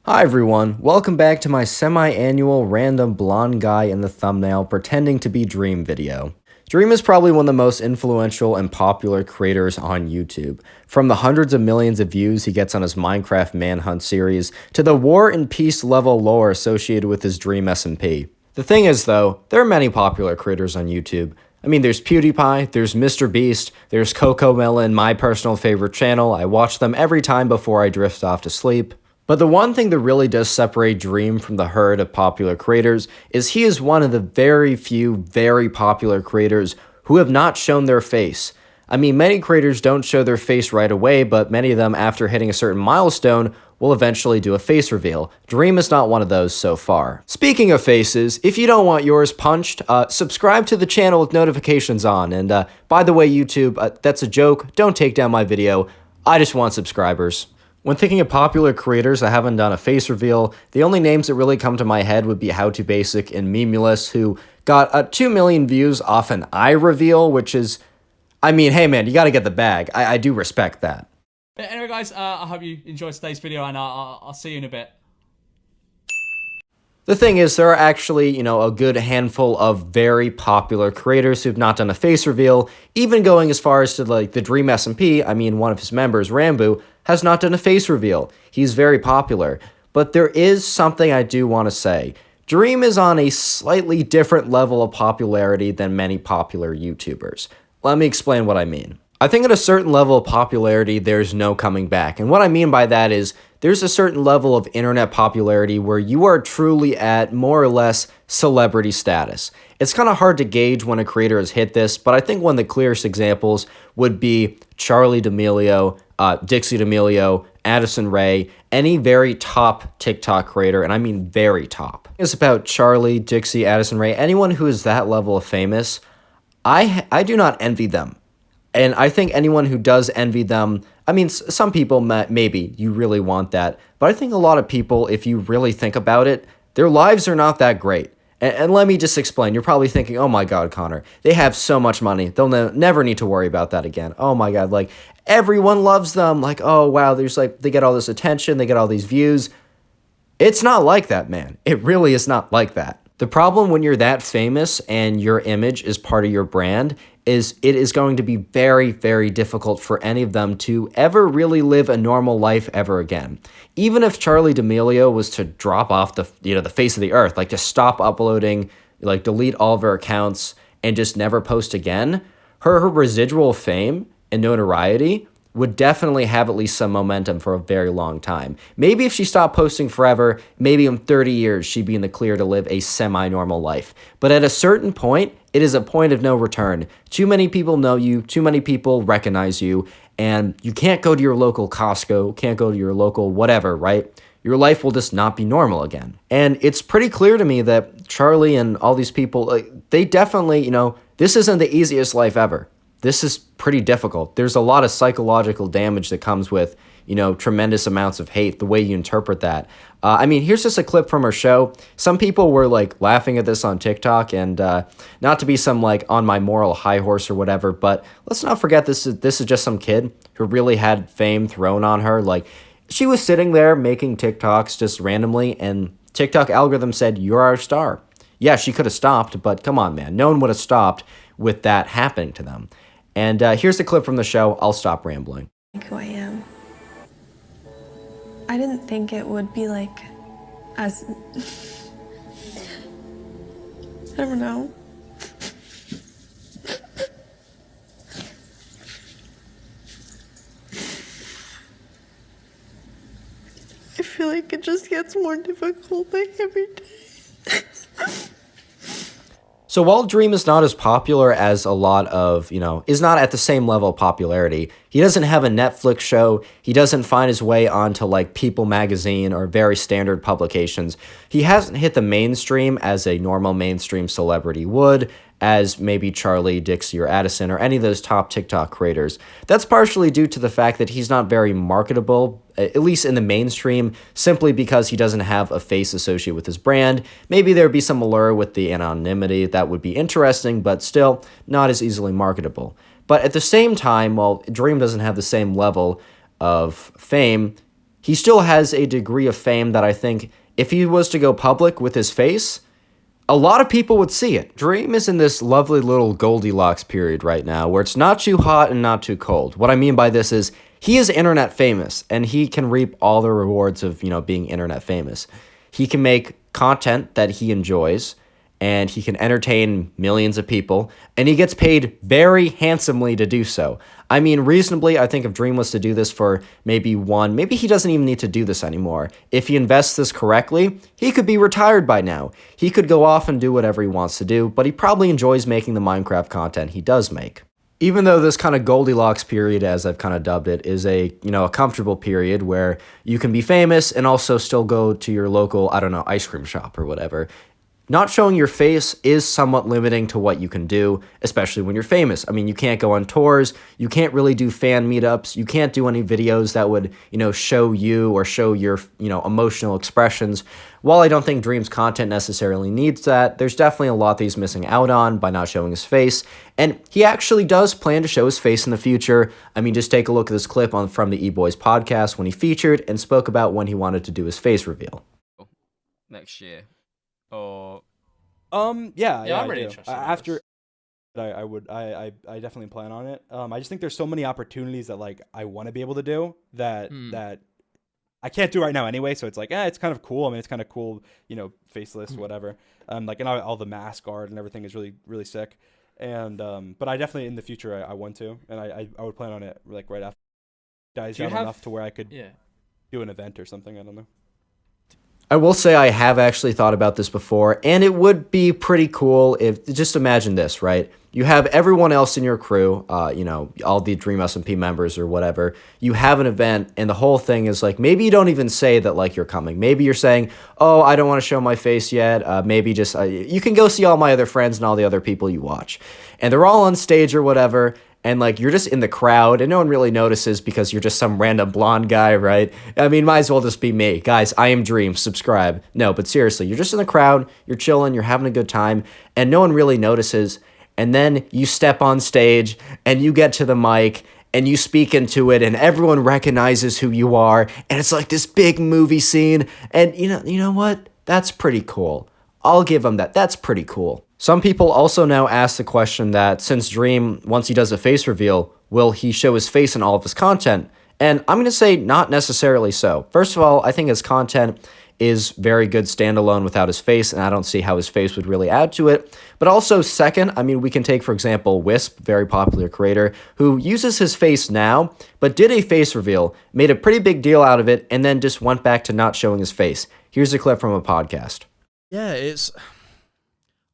Hi everyone, welcome back to my semi-annual random blonde guy in the thumbnail pretending to be Dream video. Dream is probably one of the most influential and popular creators on YouTube. From the hundreds of millions of views he gets on his Minecraft Manhunt series, to the War and Peace level lore associated with his Dream SMP. The thing is though, there are many popular creators on YouTube. I mean, there's PewDiePie, there's Mr. Beast, there's CoComelon, my personal favorite channel. I watch them every time before I drift off to sleep. But the one thing that really does separate Dream from the herd of popular creators is he is one of the very few very popular creators who have not shown their face. I mean, many creators don't show their face right away, but many of them, after hitting a certain milestone, will eventually do a face reveal. Dream is not one of those so far. Speaking of faces, if you don't want yours punched, subscribe to the channel with notifications on. And by the way, YouTube, that's a joke. Don't take down my video. I just want subscribers. When thinking of popular creators that haven't done a face reveal, the only names that really come to my head would be HowToBasic and Memulous, who got 2 million views off an eye reveal, which is, I mean, hey man, you gotta get the bag. I do respect that. But anyway, guys, I hope you enjoyed today's video, and I'll see you in a bit. The thing is, there are actually, a good handful of very popular creators who've not done a face reveal, even going as far as to, like, the Dream SMP. I mean, one of his members, Rambo, has not done a face reveal. He's very popular. But there is something I do want to say. Dream is on a slightly different level of popularity than many popular YouTubers. Let me explain what I mean. I think at a certain level of popularity, there's no coming back. And what I mean by that is, there's a certain level of internet popularity where you are truly at more or less celebrity status. It's kind of hard to gauge when a creator has hit this, but I think one of the clearest examples would be Charli D'Amelio, Dixie D'Amelio, Addison Rae, any very top TikTok creator, and I mean very top. It's about Charli, Dixie, Addison Rae, anyone who is that level of famous. I do not envy them. And I think anyone who does envy them, I mean, some people, maybe you really want that. But I think a lot of people, if you really think about it, their lives are not that great. And let me just explain. You're probably thinking, oh my God, Connor, they have so much money. They'll never need to worry about that again. Oh my God, like everyone loves them. Like, oh wow, there's like, they get all this attention, they get all these views. It's not like that, man. It really is not like that. The problem when you're that famous and your image is part of your brand is it is going to be very, very difficult for any of them to ever really live a normal life ever again. Even if Charli D'Amelio was to drop off the face of the earth, like just stop uploading, like delete all of her accounts and just never post again, her residual fame and notoriety would definitely have at least some momentum for a very long time. Maybe if she stopped posting forever, maybe in 30 years, she'd be in the clear to live a semi-normal life. But at a certain point, it is a point of no return. Too many people know you, too many people recognize you, and you can't go to your local Costco, can't go to your local whatever, right? Your life will just not be normal again. And it's pretty clear to me that Charli and all these people, they definitely, this isn't the easiest life ever. This is pretty difficult. There's a lot of psychological damage that comes with, tremendous amounts of hate, the way you interpret that. I mean, here's just a clip from her show. Some people were like laughing at this on TikTok, and not to be some like on my moral high horse or whatever, but let's not forget this is just some kid who really had fame thrown on her. Like, she was sitting there making TikToks just randomly, and TikTok algorithm said, "You're our star." Yeah, she could have stopped, but come on, man. No one would have stopped with that happening to them. And here's the clip from the show. I'll stop rambling. Who I am. I didn't think it would be like as I don't know. I feel like it just gets more difficult like every day. So while Dream is not as popular as a lot of, is not at the same level of popularity, he doesn't have a Netflix show, he doesn't find his way onto like People magazine or very standard publications. He hasn't hit the mainstream as a normal mainstream celebrity would, as maybe Charli, Dixie, or Addison, or any of those top TikTok creators. That's partially due to the fact that he's not very marketable, at least in the mainstream, simply because he doesn't have a face associated with his brand. Maybe there'd be some allure with the anonymity that would be interesting, but still not as easily marketable. But at the same time, while Dream doesn't have the same level of fame, he still has a degree of fame that I think if he was to go public with his face, a lot of people would see it. Dream is in this lovely little Goldilocks period right now where it's not too hot and not too cold. What I mean by this is he is internet famous and he can reap all the rewards of, being internet famous. He can make content that he enjoys and he can entertain millions of people and he gets paid very handsomely to do so. I mean, reasonably, I think if Dream was to do this for maybe he doesn't even need to do this anymore. If he invests this correctly, he could be retired by now. He could go off and do whatever he wants to do, but he probably enjoys making the Minecraft content he does make. Even though this kind of Goldilocks period, as I've kind of dubbed it, is a comfortable period where you can be famous and also still go to your local, ice cream shop or whatever. Not showing your face is somewhat limiting to what you can do, especially when you're famous. I mean, you can't go on tours, you can't really do fan meetups, you can't do any videos that would, show you or show your, emotional expressions. While I don't think Dream's content necessarily needs that, there's definitely a lot that he's missing out on by not showing his face, and he actually does plan to show his face in the future. I mean, just take a look at this clip from the E-Boys podcast when he featured and spoke about when he wanted to do his face reveal. Next year. Or yeah, I'm I really do. interested in After I definitely plan on it. I just think there's so many opportunities that like I want to be able to do that I can't do right now anyway. So it's like, it's kind of cool. I mean, it's kind of cool, faceless, whatever. And all the mask art and everything is really, really sick. And but I definitely in the future I want to, and I would plan on it like right after dies down enough to where I could do an event or something. I don't know. I will say I have actually thought about this before, and it would be pretty cool if, just imagine this, right? You have everyone else in your crew, all the Dream SMP members or whatever. You have an event, and the whole thing is like, maybe you don't even say that like you're coming. Maybe you're saying, oh, I don't want to show my face yet. Maybe just, you can go see all my other friends and all the other people you watch. And they're all on stage or whatever. And, like, you're just in the crowd, and no one really notices because you're just some random blonde guy, right? I mean, might as well just be me. Guys, I am Dream. Subscribe. No, but seriously, you're just in the crowd, you're chilling, you're having a good time, and no one really notices. And then you step on stage, and you get to the mic, and you speak into it, and everyone recognizes who you are, and it's like this big movie scene. And, you know what? That's pretty cool. I'll give him that. That's pretty cool. Some people also now ask the question that since Dream, once he does a face reveal, will he show his face in all of his content? And I'm going to say not necessarily so. First of all, I think his content is very good standalone without his face, and I don't see how his face would really add to it. But also, second, I mean, we can take, for example, Wisp, very popular creator, who uses his face now, but did a face reveal, made a pretty big deal out of it, and then just went back to not showing his face. Here's a clip from a podcast. Yeah,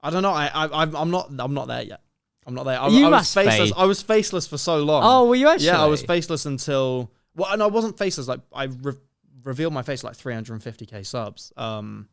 I don't know. I'm not there yet. I'm not there. I You was must faceless. be. I was faceless for so long. Oh, were you actually? Yeah, I was faceless until. Well, no, I wasn't faceless. Like I revealed my face like 350k subs. And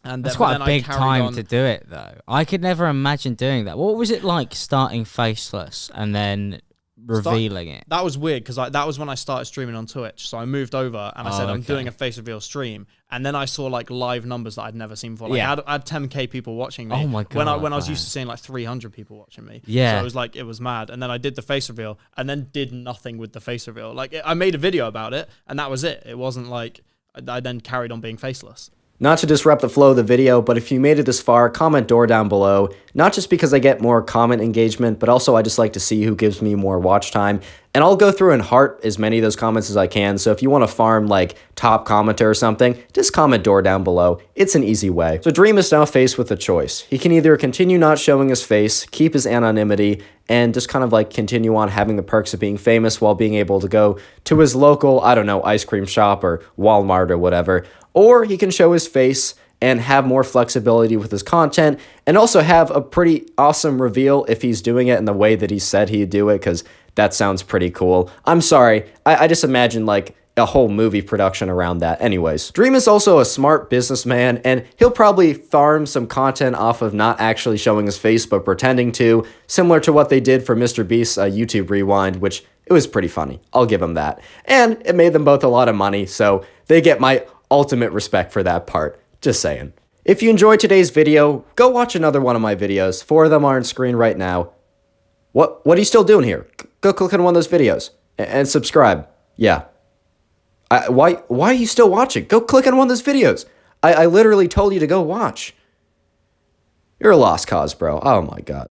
That's then, quite then a big I carried time on. to do it, though. I could never imagine doing that. What was it like starting faceless and then revealing it? That was weird because that was when I started streaming on Twitch. So I moved over and I said I'm okay. doing a face reveal stream, and then I saw like live numbers that I'd never seen before. Like Yeah. I had 10k people watching me. Oh my When I God, was used man. to seeing like 300 people watching me. Yeah. So it was like it was mad. And then I did the face reveal, and then did nothing with the face reveal. Like I made a video about it, and that was it. It wasn't like I then carried on being faceless. Not to disrupt the flow of the video, but if you made it this far, comment door down below. Not just because I get more comment engagement, but also I just like to see who gives me more watch time. And I'll go through and heart as many of those comments as I can. So if you want to farm like top commenter or something, just comment door down below. It's an easy way. So Dream is now faced with a choice. He can either continue not showing his face, keep his anonymity, and just kind of like continue on having the perks of being famous while being able to go to his local, ice cream shop or Walmart or whatever. Or he can show his face and have more flexibility with his content and also have a pretty awesome reveal if he's doing it in the way that he said he'd do it, because that sounds pretty cool. I'm sorry, I just imagine like a whole movie production around that. Anyways, Dream is also a smart businessman, and he'll probably farm some content off of not actually showing his face but pretending to, similar to what they did for Mr. Beast's YouTube Rewind, which it was pretty funny. I'll give him that. And it made them both a lot of money, so they get my ultimate respect for that part. Just saying. If you enjoyed today's video, go watch another one of my videos. 4 of them are on screen right now. What are you still doing here? Go click on one of those videos and subscribe. Yeah. Why are you still watching? Go click on one of those videos. I literally told you to go watch. You're a lost cause, bro. Oh my god.